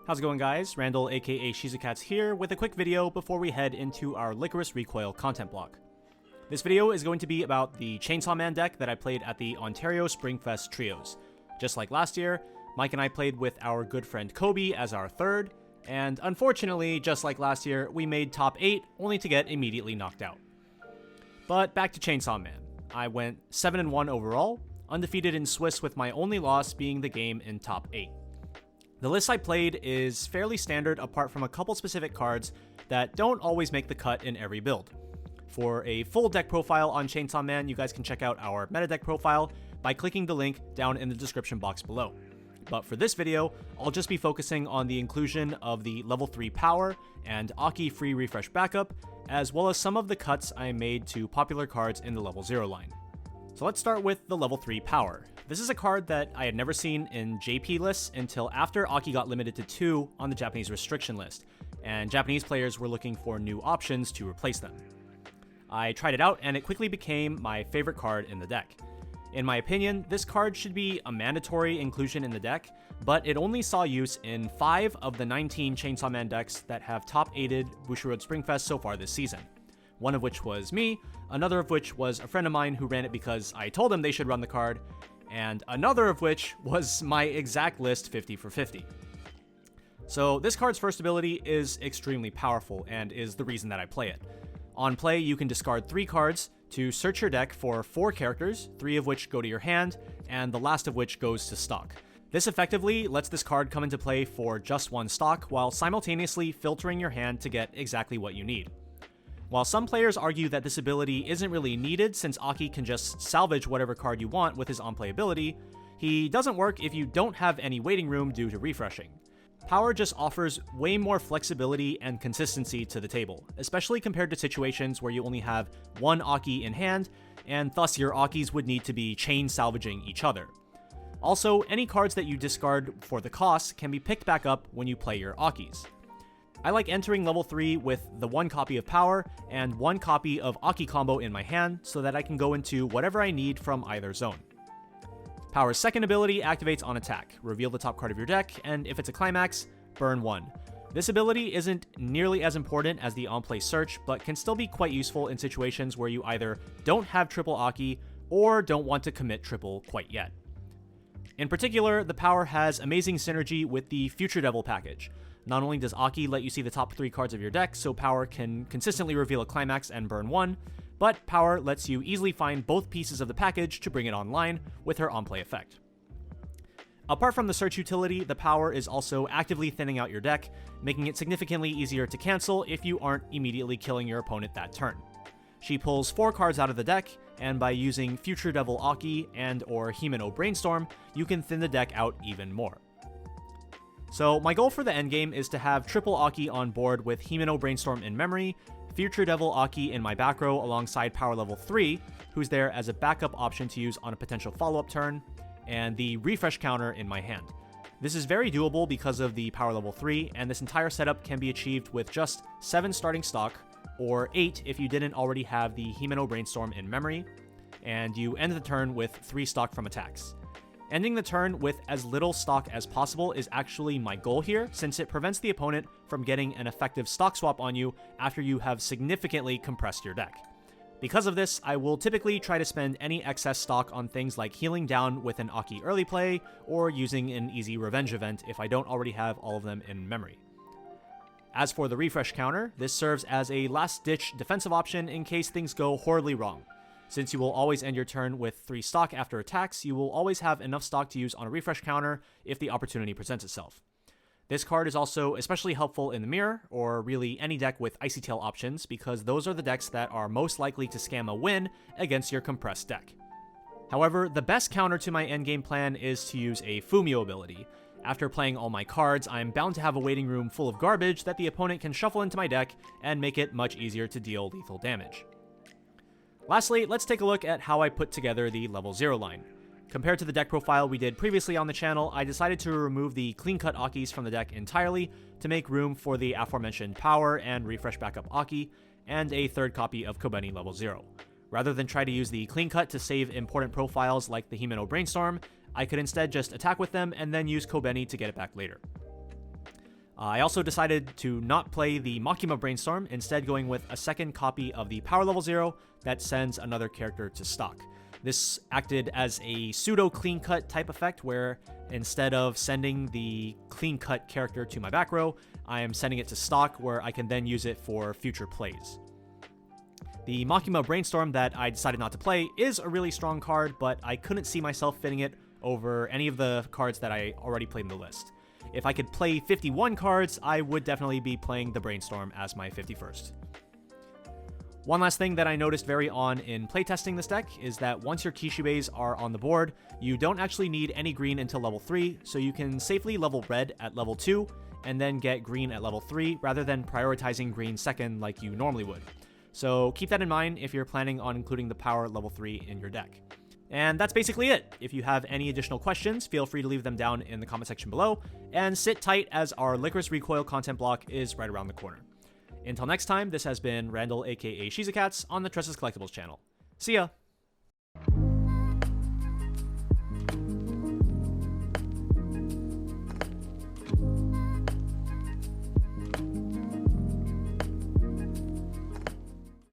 How's it going, guys? Randall aka Shizukatsu here with a quick video before we head into our Licorice Recoil content block. This video is going to be about the Chainsaw Man deck that I played at the Ontario Springfest Trios. Just like last year, Mike and I played with our good friend Kobe as our third, and unfortunately, just like last year, we made top 8 only to get immediately knocked out. But back to Chainsaw Man. I went 7-1 overall, undefeated in Swiss with my only loss being the game in top 8. The list I played is fairly standard apart from a couple specific cards that don't always make the cut in every build. For a full deck profile on Chainsaw Man, you guys can check out our meta deck profile by clicking the link down in the description box below. But for this video, I'll just be focusing on the inclusion of the level 3 power and Aki free refresh backup, as well as some of the cuts I made to popular cards in the level 0 line. So let's start with the level 3 power. This is a card that I had never seen in JP lists until after Aki got limited to 2 on the Japanese restriction list, and Japanese players were looking for new options to replace them. I tried it out and it quickly became my favorite card in the deck. In my opinion, this card should be a mandatory inclusion in the deck, but it only saw use in 5 of the 19 Chainsaw Man decks that have top 8'd Bushiroad Springfest so far this season. One of which was me, another of which was a friend of mine who ran it because I told him they should run the card, and another of which was my exact list 50 for 50. So this card's first ability is extremely powerful and is the reason that I play it. On play, you can discard 3 cards to search your deck for 4 characters, 3 of which go to your hand, and the last of which goes to stock. This effectively lets this card come into play for just 1 stock while simultaneously filtering your hand to get exactly what you need. While some players argue that this ability isn't really needed since Aki can just salvage whatever card you want with his on-play ability, he doesn't work if you don't have any waiting room due to refreshing. Power just offers way more flexibility and consistency to the table, especially compared to situations where you only have 1 Aki in hand, and thus your Akis would need to be chain salvaging each other. Also, any cards that you discard for the cost can be picked back up when you play your Akis. I like entering level 3 with the 1 copy of Power and 1 copy of Aki combo in my hand so that I can go into whatever I need from either zone. Power's second ability activates on attack. Reveal the top card of your deck, and if it's a climax, burn 1. This ability isn't nearly as important as the on-play search, but can still be quite useful in situations where you either don't have triple Aki or don't want to commit triple quite yet. In particular, the Power has amazing synergy with the Future Devil package. Not only does Aki let you see the top 3 cards of your deck, so Power can consistently reveal a climax and burn 1, but Power lets you easily find both pieces of the package to bring it online with her on-play effect. Apart from the search utility, the Power is also actively thinning out your deck, making it significantly easier to cancel if you aren't immediately killing your opponent that turn. She pulls 4 cards out of the deck, and by using Future Devil Aki and or Himeno Brainstorm, you can thin the deck out even more. So my goal for the endgame is to have triple Aki on board with Himeno Brainstorm in memory, Future Devil Aki in my back row alongside Power level 3, who's there as a backup option to use on a potential follow-up turn, and the refresh counter in my hand. This is very doable because of the Power level 3, and this entire setup can be achieved with just 7 starting stock, or 8 if you didn't already have the Himeno Brainstorm in memory, and you end the turn with 3 stock from attacks. Ending the turn with as little stock as possible is actually my goal here, since it prevents the opponent from getting an effective stock swap on you after you have significantly compressed your deck. Because of this, I will typically try to spend any excess stock on things like healing down with an Aki early play, or using an easy revenge event if I don't already have all of them in memory. As for the refresh counter, this serves as a last-ditch defensive option in case things go horribly wrong. Since you will always end your turn with 3 stock after attacks, you will always have enough stock to use on a refresh counter if the opportunity presents itself. This card is also especially helpful in the mirror, or really any deck with Icy Tail options, because those are the decks that are most likely to scam a win against your compressed deck. However, the best counter to my endgame plan is to use a Fumio ability. After playing all my cards, I'm bound to have a waiting room full of garbage that the opponent can shuffle into my deck and make it much easier to deal lethal damage. Lastly, let's take a look at how I put together the level 0 line. Compared to the deck profile we did previously on the channel, I decided to remove the clean-cut Akis from the deck entirely to make room for the aforementioned Power and Refresh Backup Aki, and a 3rd copy of Kobeni level 0. Rather than try to use the clean cut to save important profiles like the Himeno Brainstorm, I could instead just attack with them and then use Kobeni to get it back later. I also decided to not play the Makima Brainstorm, instead going with a second copy of the Power Level 0 that sends another character to stock. This acted as a pseudo clean cut type effect where instead of sending the clean cut character to my back row, I am sending it to stock where I can then use it for future plays. The Makima Brainstorm that I decided not to play is a really strong card, but I couldn't see myself fitting it over any of the cards that I already played in the list. If I could play 51 cards, I would definitely be playing the Brainstorm as my 51st. One last thing that I noticed very on in playtesting this deck is that once your Kishubes are on the board, you don't actually need any green until level 3, so you can safely level red at level 2, and then get green at level 3, rather than prioritizing green second like you normally would. So keep that in mind if you're planning on including the power level 3 in your deck. And that's basically it. If you have any additional questions, feel free to leave them down in the comment section below, and sit tight as our Licorice Recoil content block is right around the corner. Until next time, this has been Randall aka Shizakats on the Tressa's Collectibles channel. See ya!